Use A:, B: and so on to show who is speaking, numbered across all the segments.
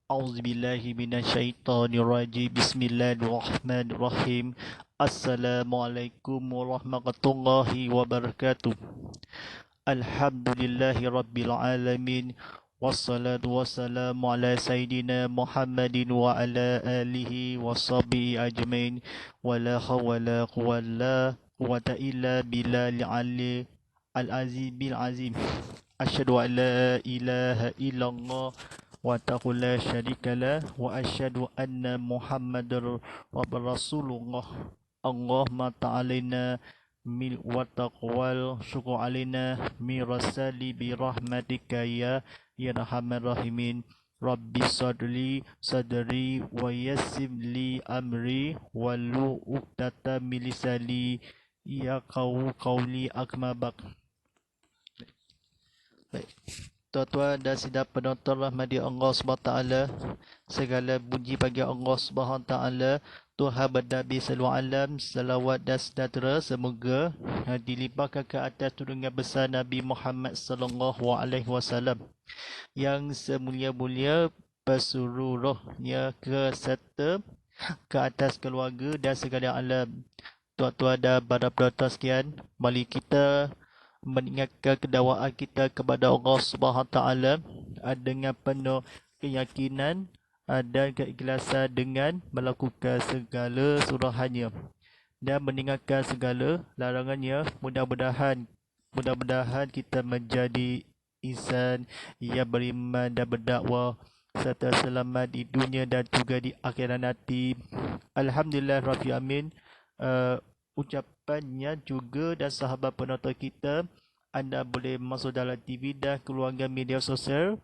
A: A'udzubillahi minasyaitonirrajim. Bismillahirrahmanirrahim. Assalamualaikum warahmatullahi wabarakatuh. Alhamdulillahi rabbil alamin. Wassalatu wassalamu ala sayyidina Muhammadin wa ala alihi wa sahbihi ajmain. Wa la hawla wa la quwwata illa billahil ali al-azimil azim. Asyhadu an la ilaha illallah wahdahu la syarikalah wa asyhadu anna Muhammadar Rasulullah. Allahumma ta'alaina mil wa taqwal syukur alaina mirasali bi rahmatika ya arhamar rahimin. Rabbi sadri wa yassir li amri walu uqdata min lisani ya qawli akmabak. Baik. Tuan-tuan dan sidang penonton rahmati Allah SWT, segala puji bagi Allah SWT, Tuhan bernabi sallallahu alam, salawat dan sejahtera semoga dilimpahkan ke atas turungan besar Nabi Muhammad sallallahu alaihi wasallam yang semulia-mulia berseluruhnya ke serta ke atas keluarga dan segala alam. Tuan-tuan dan para penonton sekalian, mari kita meningkatkan kedakwaan kita kepada Allah Subhanahu Taala dengan penuh keyakinan dan keikhlasan dengan melakukan segala suruhannya dan meninggalkan segala larangannya. Mudah-mudahan kita menjadi insan yang beriman dan berdakwah serta selamat di dunia dan juga di akhirat nanti. Alhamdulillah Rabbil Alamin. Ucapannya juga dan sahabat penonton kita, anda boleh masuk dalam TV dan keluarga media sosial.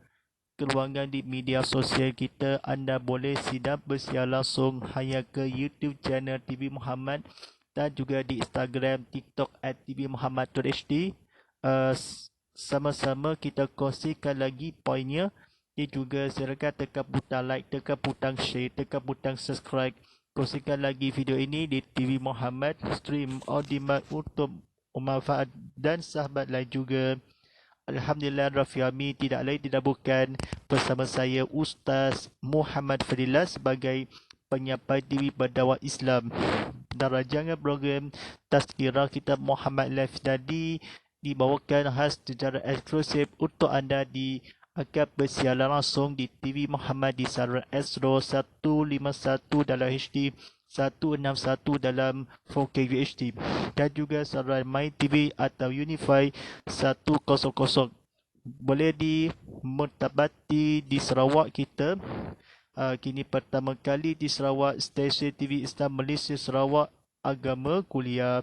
A: Keluarga di media sosial kita, anda boleh sidang bersiar langsung hanya ke YouTube channel TV Muhammad dan juga di Instagram, TikTok @tvmuhammad.hd. Sama-sama kita kongsikan lagi poinnya. Dan juga silakan tekan butang like, tekan butang share, tekan butang subscribe. Kongsikan lagi video ini di TV Muhammad, stream on demand untuk manfaat dan sahabat lain juga. Alhamdulillah Rabbil Alamin, tidak lain tidak bukan bersama saya Ustaz Muhammad Fadilah sebagai penyampai TV berdakwah Islam. Dan rancangan program Tazkirah Kitab Muhammad Live tadi dibawakan khas secara eksklusif untuk anda di akan bersiaran langsung di TV Muhammad di saluran Astro 151 dalam HD, 161 dalam 4K UHD dan juga saluran My TV atau Unify 100. Boleh dimertabati di Sarawak kita. Kini pertama kali di Sarawak, stesen TV Islam Malaysia Sarawak Agama Kuliah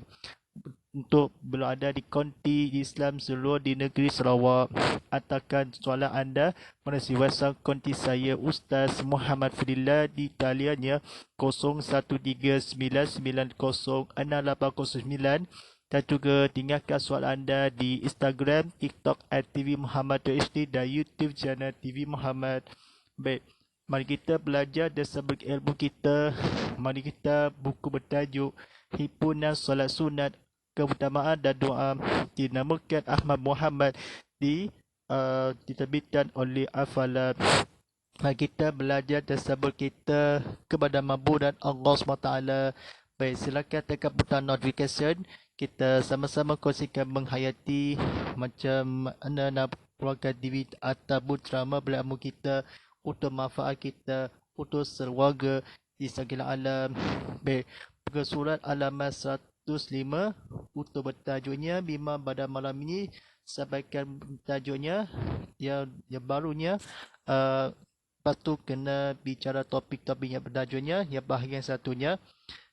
A: untuk berada di konti Islam seluruh di negeri Sarawak. Hantarkan soalan anda melalui WhatsApp konti saya Ustaz Muhammad Fadilah di taliannya 0139906809 dan juga tinggalkan soalan anda di Instagram, TikTok @tvmuhammad.hd dan YouTube channel TV Muhammad. Baik, mari kita belajar dan sambung ilmu kita. Mari kita buku bertajuk Himpunan Solat Sunat Keutamaan dan Doa dinamakan Ahmad Muhammad diterbitkan oleh Al-Falaq. Mari kita belajar dan sabar kita kepada Mabur dan Allah SWT. Baik, silakan tekan butang notification. Kita sama-sama kongsikan menghayati macam mana nak keluarkan diri ataupun ceramah berilmu kita untuk manfaat kita, untuk keluarga di segala alam. Baik, buku surat alamat 105 untuk bertajuknya Bimbang pada malam ini. Sampaikan tajuknya yang barunya. Lepas tu kena bicara topik-topik yang bertajuknya. Yang bahagian satunya,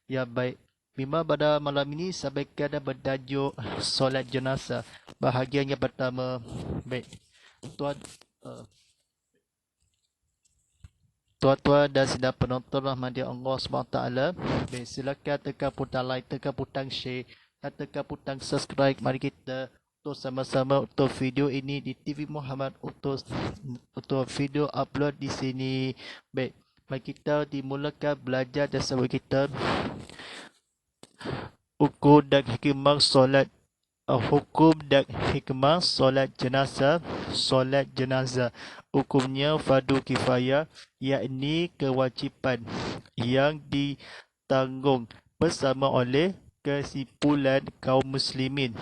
A: ya baik, bimbang pada malam ini sampaikan dan bertajuk solat jenazah. Bahagian yang pertama. Baik, tuan-tuan dan sidang penonton rahmati Allah SWT. Baik, silakan tekan butang like, tekan butang share dan tekan butang subscribe. Mari kita untuk sama-sama untuk video ini di TV Muhammad, untuk video upload di sini. Baik, mari kita dimulakan belajar dan sahabat kita ukur dan hikmah solat Hukum dan hikmah solat jenazah. Solat jenazah hukumnya fardu kifayah, yakni kewajipan yang ditanggung bersama oleh kesimpulan kaum muslimin,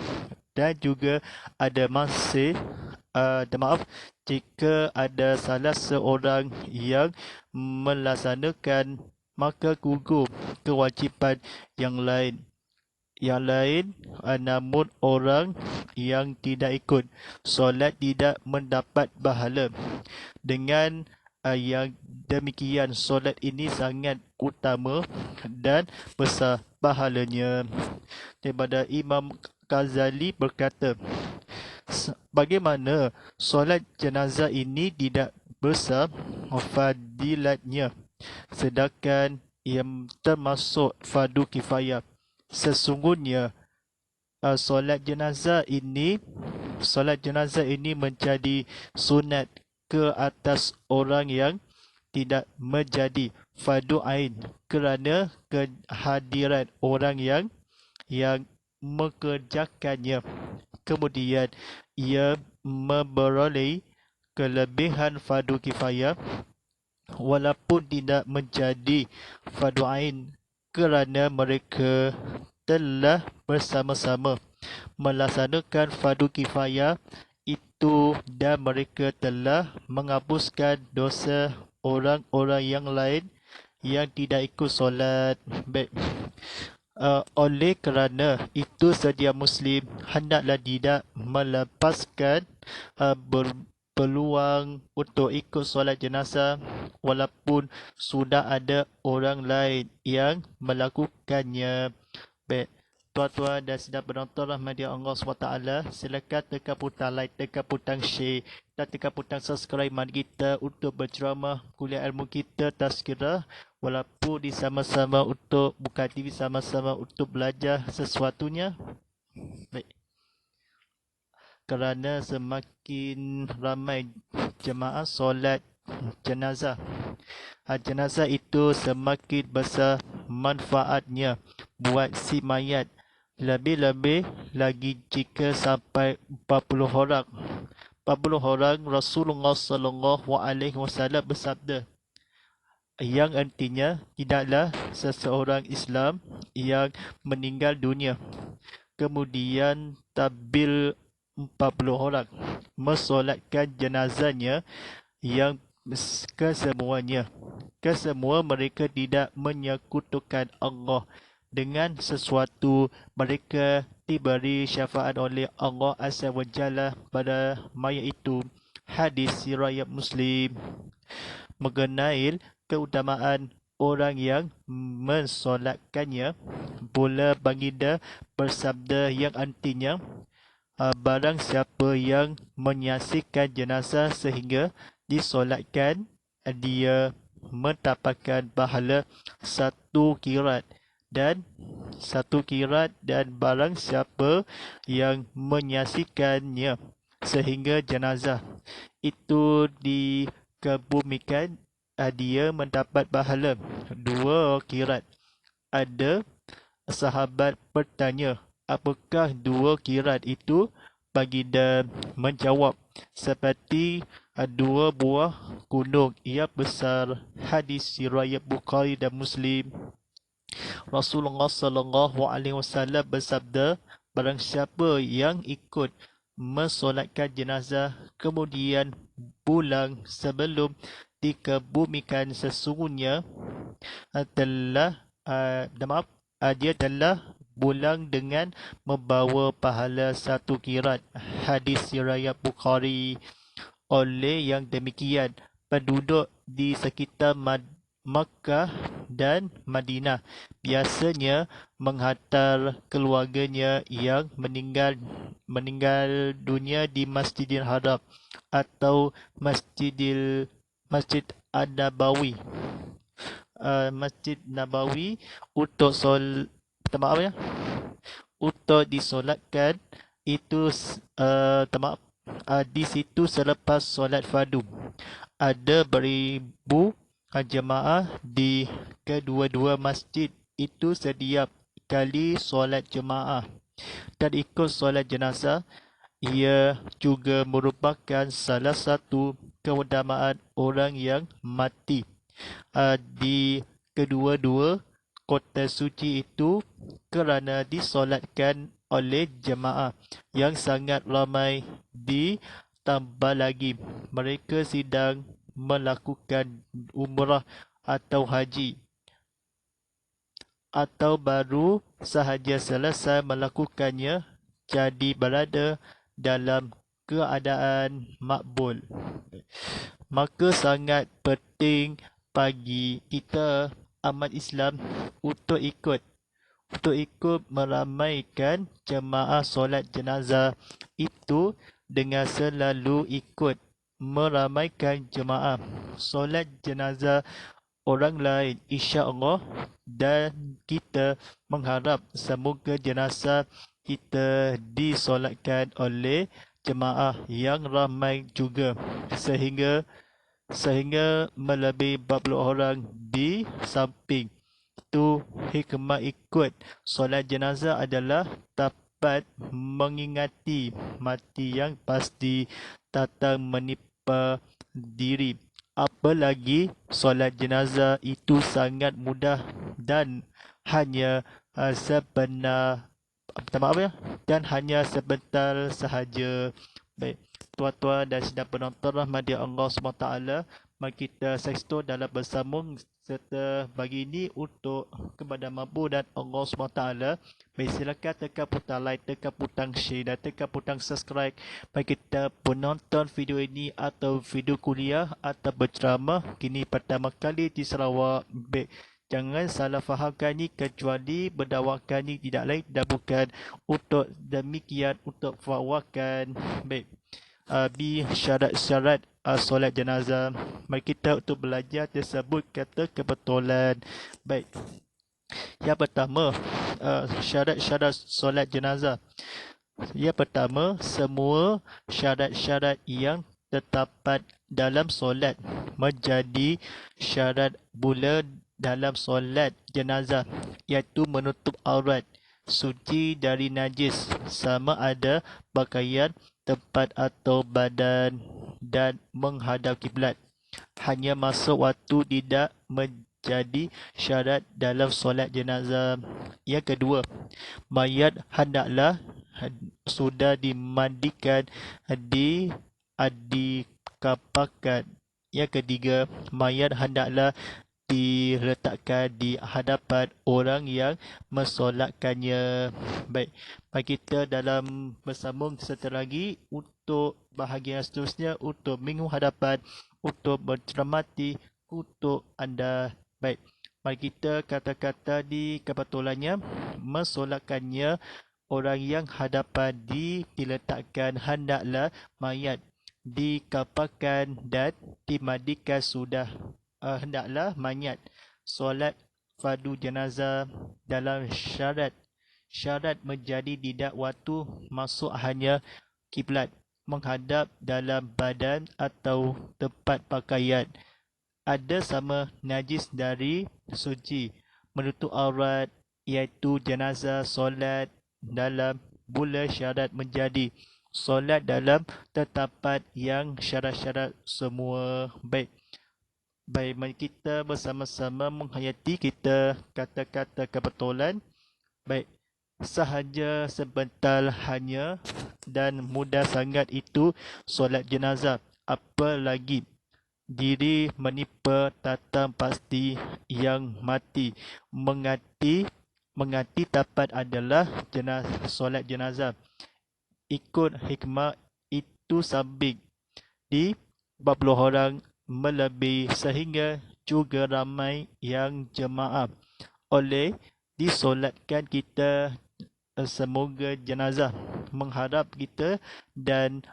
A: dan juga ada masih jika ada salah seorang yang melaksanakan, maka gugur kewajipan yang lain namun orang yang tidak ikut solat tidak mendapat pahala. Dengan yang demikian, solat ini sangat utama dan besar pahalanya. Daripada Imam Ghazali berkata, bagaimana solat jenazah ini tidak besar fadilatnya, sedangkan yang termasuk fardu kifayah. Sesungguhnya solat jenazah ini menjadi sunat ke atas orang yang tidak menjadi fardu ain kerana kehadiran orang yang mengerjakannya. Kemudian ia memperoleh kelebihan fardu kifayah walaupun tidak menjadi fardu ain kerana mereka telah bersama-sama melaksanakan fardu kifayah itu dan mereka telah menghapuskan dosa orang-orang yang lain yang tidak ikut solat. Baik. Oleh kerana itu, setiap Muslim hendaklah tidak melepaskan peluang untuk ikut solat jenazah walaupun sudah ada orang lain yang melakukannya. Baik, tuan-tuan dan sedang penonton rahmati Allah SWT, silakan tekan butang like, tekan butang share dan tekan butang subscribe. Mari kita untuk berceramah kuliah ilmu kita tazkirah, walaupun di sama-sama untuk buka TV, sama-sama untuk belajar sesuatunya. Baik. Kerana semakin ramai jemaah solat jenazah, jenazah itu semakin besar manfaatnya buat si mayat. Lebih-lebih lagi jika sampai 40 orang. 40 orang, Rasulullah SAW bersabda, yang artinya tidaklah seseorang Islam yang meninggal dunia kemudian tabil 40 orang mensolatkan jenazahnya yang kesemua mereka tidak menyekutukan Allah dengan sesuatu. Mereka diberi syafaat oleh Allah Azza wa Jalla pada mayat itu. Hadis riwayat Muslim. Mengenai keutamaan orang yang mensolatkannya, pula baginda bersabda yang artinya, barang siapa yang menyaksikan jenazah sehingga disolatkan, dia mendapatkan pahala satu kirat, dan barang siapa yang menyaksikannya sehingga jenazah itu dikebumikan, dia mendapat pahala 2 kirat. Ada sahabat bertanya, apakah 2 kirat itu? Baginda menjawab, seperti 2 buah gunung yang besar. Hadis riwayat Bukhari dan Muslim. Rasulullah SAW bersabda, barang siapa yang ikut mensolatkan jenazah kemudian pulang sebelum dikebumikan, sesungguhnya dia telah pulang dengan membawa pahala 1 kirat. Hadis riwayat Bukhari. Oleh yang demikian, penduduk di sekitar Makkah dan Madinah biasanya menghantar keluarganya yang meninggal dunia di Masjidil Haram atau Masjid An-Nabawi. Masjid Nabawi untuk untuk disolatkan itu di situ selepas solat fardu. Ada beribu jemaah di kedua-dua masjid itu setiap kali solat jemaah. dan ikut solat jenazah. Ia juga merupakan salah satu keutamaan orang yang mati di kedua-dua kota suci itu kerana disolatkan oleh jemaah yang sangat ramai. Ditambah lagi mereka sedang melakukan umrah atau haji atau baru sahaja selesai melakukannya, jadi berada dalam keadaan makbul. Maka sangat penting bagi kita umat Islam untuk ikut meramaikan jemaah solat jenazah itu dengan selalu ikut meramaikan jemaah solat jenazah orang lain, insya-Allah, dan kita mengharap semoga jenazah kita disolatkan oleh jemaah yang ramai juga sehingga melebihi 40 orang di samping. Itu hikmah ikut solat jenazah adalah dapat mengingati mati yang pasti datang menimpa diri. Apalagi solat jenazah itu sangat mudah dan hanya sebenar dan hanya sebentar sahaja. Baik, tuan-tuan dan sidang penonton rahmati Allah SWT, mari kita sexto dalam bersambung serta bagi ini untuk kepada mampu dan Allah SWT. Baik, silakan tekan butang like, tekan butang share dan tekan butang subscribe bagi kita penonton video ini atau video kuliah atau berceramah kini pertama kali di Sarawak. Baik, jangan salah fahamkan ini kecuali berdakwakan ini tidak lain dan bukan untuk demikian untuk fawakan. Baik, di syarat-syarat solat jenazah. Mari kita untuk belajar tersebut kata kebetulan. Baik, yang pertama, syarat-syarat solat jenazah. Yang pertama, semua syarat-syarat yang terdapat dalam solat menjadi syarat pula dalam solat jenazah, iaitu menutup aurat, suci dari najis, sama ada pakaian, tempat atau badan, dan menghadap kiblat. Hanya masuk waktu tidak menjadi syarat dalam solat jenazah. Yang kedua, mayat hendaklah sudah dimandikan, dikapakan. Yang ketiga, mayat hendaklah diletakkan di hadapan orang yang mensolatkannya. Baik, mari kita dalam bersambung sebentar lagi untuk bahagian seterusnya, untuk minggu hadapan, untuk mencermati untuk anda. Baik, mari kita kata-kata di kebetulannya mensolatkannya orang yang hadapan diletakkan, hendaklah mayat dikapakan dan dimandikan sudah. Hendaklah mayat solat fardu jenazah dalam syarat menjadi tidak waktu masuk hanya kiblat, menghadap dalam badan atau tempat pakaian, ada sama najis dari suci, menutup aurat, iaitu jenazah solat dalam bula syarat menjadi solat dalam tempat yang syarat-syarat semua. Baik, mari kita bersama-sama menghayati kita kata-kata kebetulan. Baik, sahaja sebentar hanya dan mudah sangat itu solat jenazah. Apalagi diri menimpa datang pasti yang mati. Mengati dapat adalah solat jenazah. Ikut hikmah itu sabik di 40 orang melebihi sehingga juga ramai yang jemaah oleh disolatkan kita. Semoga jenazah mengharap kita dan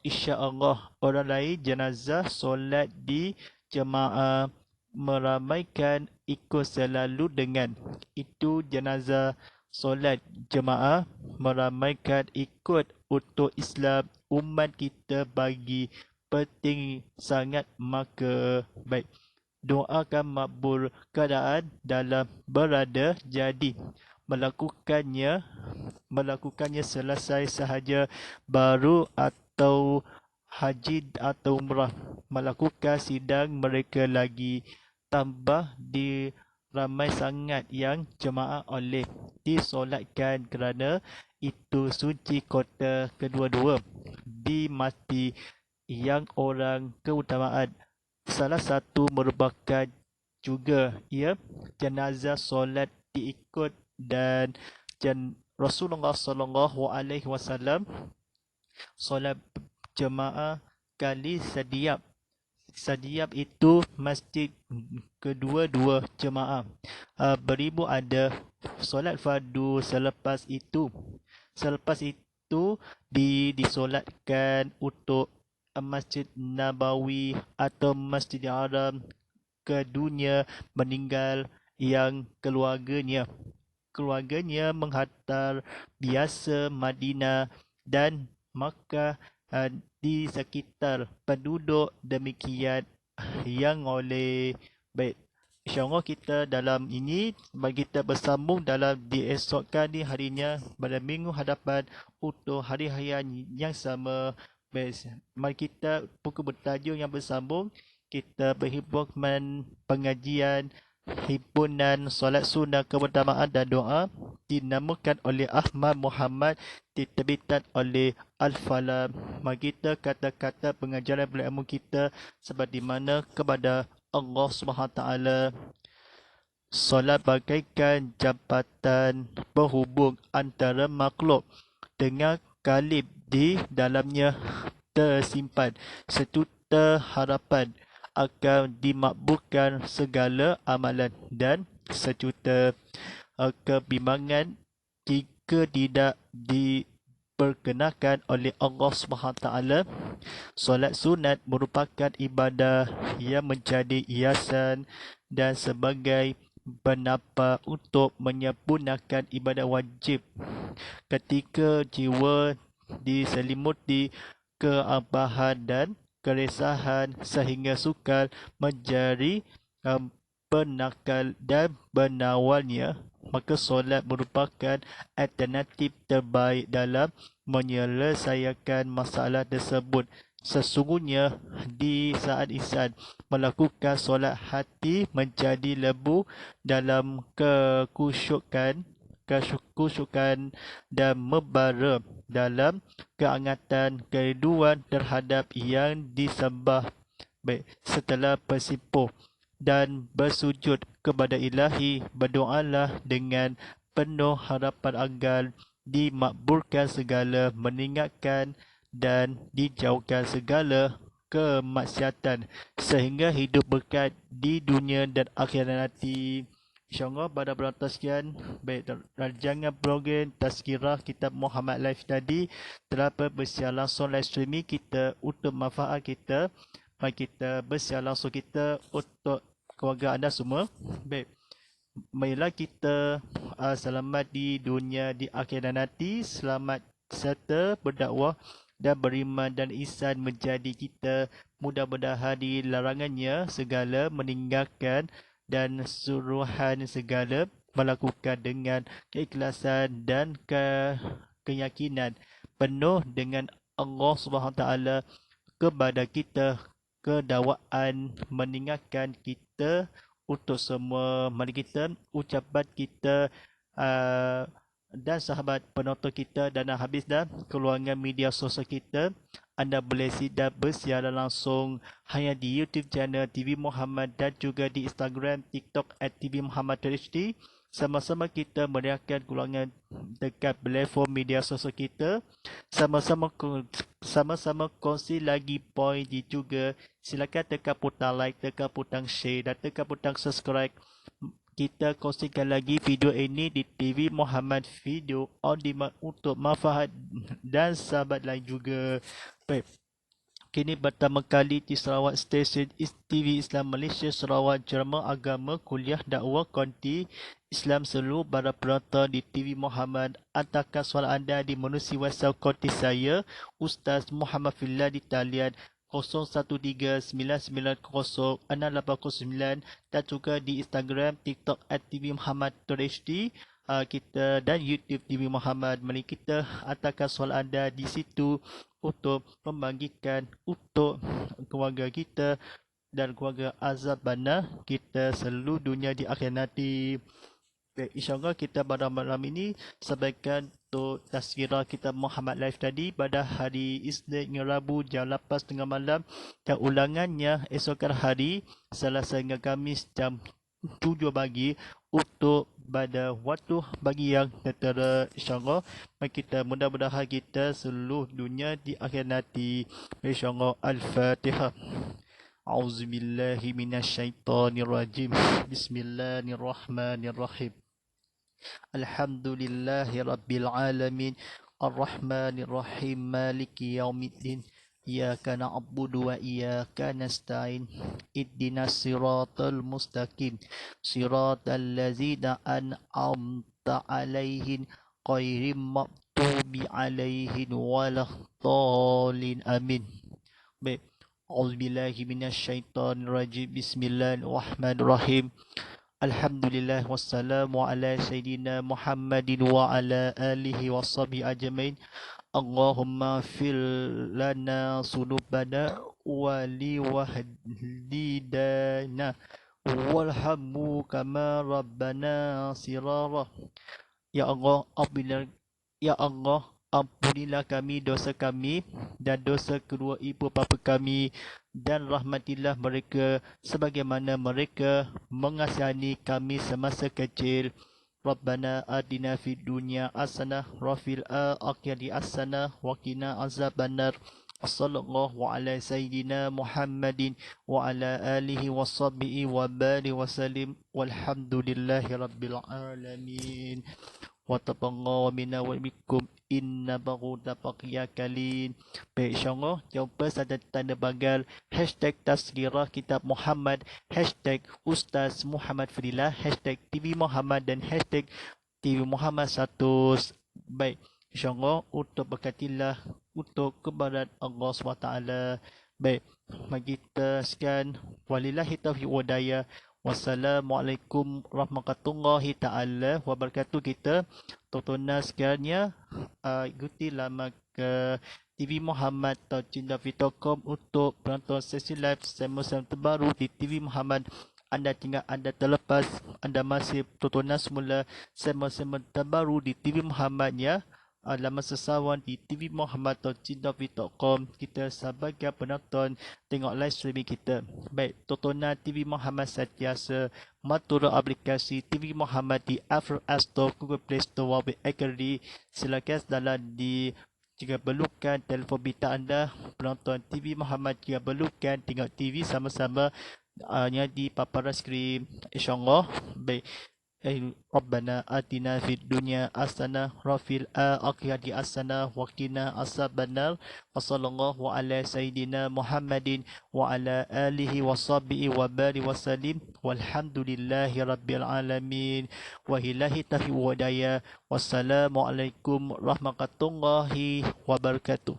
A: insya-Allah orang lain jenazah solat di jemaah meramaikan ikut selalu dengan itu jenazah solat jemaah meramaikan ikut untuk Islam umat kita bagi penting sangat. Maka baik, doakan makbul keadaan dalam berada jadi melakukannya melakukannya selesai sahaja baru atau haji atau umrah melakukan sidang mereka lagi tambah di ramai sangat yang jemaah oleh disolatkan kerana itu suci kota kedua-dua di mati yang orang keutamaan. Salah satu merupakan juga ia jenazah solat diikut dan Rasulullah sallallahu alaihi wasallam solat jemaah kali setiap itu masjid kedua-dua jemaah. Beribu ada solat fardu selepas itu disolatkan untuk Masjid Nabawi atau Masjid Haram ke dunia meninggal yang keluarganya menghantar biasa Madinah dan Makkah di sekitar penduduk demikian yang oleh baik. InsyaAllah kita dalam ini bagi kita bersambung dalam diesokkan di harinya pada minggu hadapan untuk hari-hari yang sama. Mari kita buku bertajuk yang bersambung. Kita berhimpunan pengajian himpunan solat sunnah kebersamaan dan doa dinamakan oleh Ahmad Muhammad, diterbitkan oleh Al-Falah. Mari kita kata-kata pengajaran berilmu kita seperti mana kepada Allah SWT. Solat bagaikan jambatan berhubung antara makhluk dengan kalib di dalamnya tersimpan sejuta harapan akan dimakbulkan segala amalan dan sejuta kebimbangan jika tidak diperkenakan oleh Allah SWT. Solat sunat merupakan ibadah yang menjadi hiasan dan sebagai penapa untuk menyempurnakan ibadah wajib. Ketika jiwa diselimuti keabahan dan keresahan sehingga sukar menjadi penakal dan benawalnya, maka solat merupakan alternatif terbaik dalam menyelesaikan masalah tersebut. Sesungguhnya di saat insan melakukan solat, hati menjadi lebu dalam kekusyukan dan membara dalam keangatan kerinduan terhadap yang disembah. Baik, setelah bersimpuh dan bersujud kepada Ilahi, berdoalah dengan penuh harapan agar dimakbulkan segala, meninggalkan dan dijauhkan segala kemaksiatan sehingga hidup berkat di dunia dan akhirat nanti. InsyaAllah pada penonton sekian, baik rancangan program Tazkirah Kitab Muhammad Live tadi telah bersiar langsung live streaming kita untuk manfaat kita. Mari kita bersiar langsung kita untuk keluarga anda semua. Baik, marilah kita selamat di dunia di akhirat nanti, selamat serta berdakwah dan beriman dan ihsan menjadi kita, mudah-mudahan dilarangannya segala, meninggalkan dan suruhan segala, melakukan dengan keikhlasan dan keyakinan penuh dengan Allah SWT kepada kita, kedakwaan meninggalkan kita untuk semua. Mari kita ucapan kita dan sahabat penonton kita dan habis dah keluarga media sosial kita, anda boleh sidak bersiaran langsung hanya di YouTube channel TV Muhammad dan juga di Instagram, TikTok @tvmuhammad.hd. Sama-sama kita meriahkan keluarga dekat platform media sosial kita. Sama-sama kongsi lagi poin juga. Silakan tekan butang like, tekan butang share dan tekan butang subscribe. Kita kongsikan lagi video ini di TV Muhammad Video On Demand untuk manfaat dan sahabat lain juga. Baik, kini pertama kali di Sarawak Stesen TV Islam Malaysia Sarawak, Ceramah Agama Kuliah Dakwah Konti Islam seluruh para penonton di TV Muhammad. Hantarkan soalan anda di menerusi WhatsApp konti saya, Ustaz Muhammad Fillah di talian 0139906809 dan juga di Instagram, TikTok @tvmuhammad.hd. kita dan YouTube TV Muhammad. Mari kita hantarkan soalan anda di situ untuk membagikan untuk keluarga kita dan keluarga Azabana kita seluruh dunia di akhir nanti. Baik, insyaAllah kita pada malam ini sampaikan untuk tazkirah kita Muhammad Live tadi pada hari Isnin hingga Rabu jam 8.30 malam dan ulangannya esok hari Selasa hingga Khamis jam 7 pagi untuk pada waktu bagi yang tertera, insyaAllah. Mari kita mudah-mudahan kita seluruh dunia di akhir nanti. InsyaAllah. Al-Fatihah. A'udzubillahi minasyaitonirrajim. Bismillahirrahmanirrahim. Alhamdulillahi Rabbil Alamin. Ar-Rahmanir-Rahim. Maliki Yaumiddin. Iyyaka na'budu wa iyyaka nasta'in. Ihdinas siratal mustaqim. Siratal ladzina an'amta 'alaihim ghairil maghdubi 'alaihim waladdallin. Amin. Baik. A'udzubillahi minasyaitonirrajim. Bismillahirrahmanirrahim. Alhamdulillah wassalamu ala sayyidina Muhammadin wa ala alihi washabihi ajmain. Allahumma fil lana sunubana wali wahdidana walhammu kama rabbana sirara. Ya Allah, ampunilah kami dosa kami dan dosa kedua ibu bapa kami dan rahmatilah mereka sebagaimana mereka mengasihani kami semasa kecil. Rabbana atina fid dunya hasanah wa fil akhirati hasanah wa qina azabannar. Sallallahu ala sayyidina Muhammadin wa ala alihi washabihi wa barik wa sallim walhamdulillahi rabbil alamin. Wa taqaballahu minna wa minkum inna baghuda baqiya kalin. Baik, insyaAllah jumpa saja tanda bagal hashtag tazkirah kitab Muhammad, hashtag Ustaz Muhammad Fadilah, hashtag TV Muhammad dan hashtag TV Muhammad 1. Baik, insyaAllah untuk berkatilah untuk kebarat Allah SWT. Baik, mari kita sekian. Walillahi taufiq wa hidayah. Wassalamualaikum warahmatullahi ta'ala wabarakatuh. Kita tontonan sekaliannya ikuti lama ke TV Muhammad atau cindavi.com untuk penonton sesi live segmen terbaru di TV Muhammad. Anda tinggal anda terlepas, anda masih tontonan semula segmen terbaru di TV Muhammad ya. Laman sesawan di TV Muhammad atau cindavi.com. Kita sebagai penonton tengok live streaming kita. Baik, tontonan TV Muhammad sentiasa matura aplikasi TV Muhammad di Apple App Store, Google Play Store, Web Academy. Silakan dalam di jika perlukan telefon bitar anda penonton TV Muhammad, jika perlukan tengok TV sama-sama di paparan skrin, insyaAllah. Baik. Rabbana atina fid dunya hasanah wa fil akhirati hasanah wa qina azabannar. Wassallallahu ala sayyidina Muhammadin wa ala alihi washabihi wa barik wa sallim walhamdulillahi rabbil alamin. Wabillahi taufiq wa hidayah. Wassalamualaikum warahmatullahi wabarakatuh.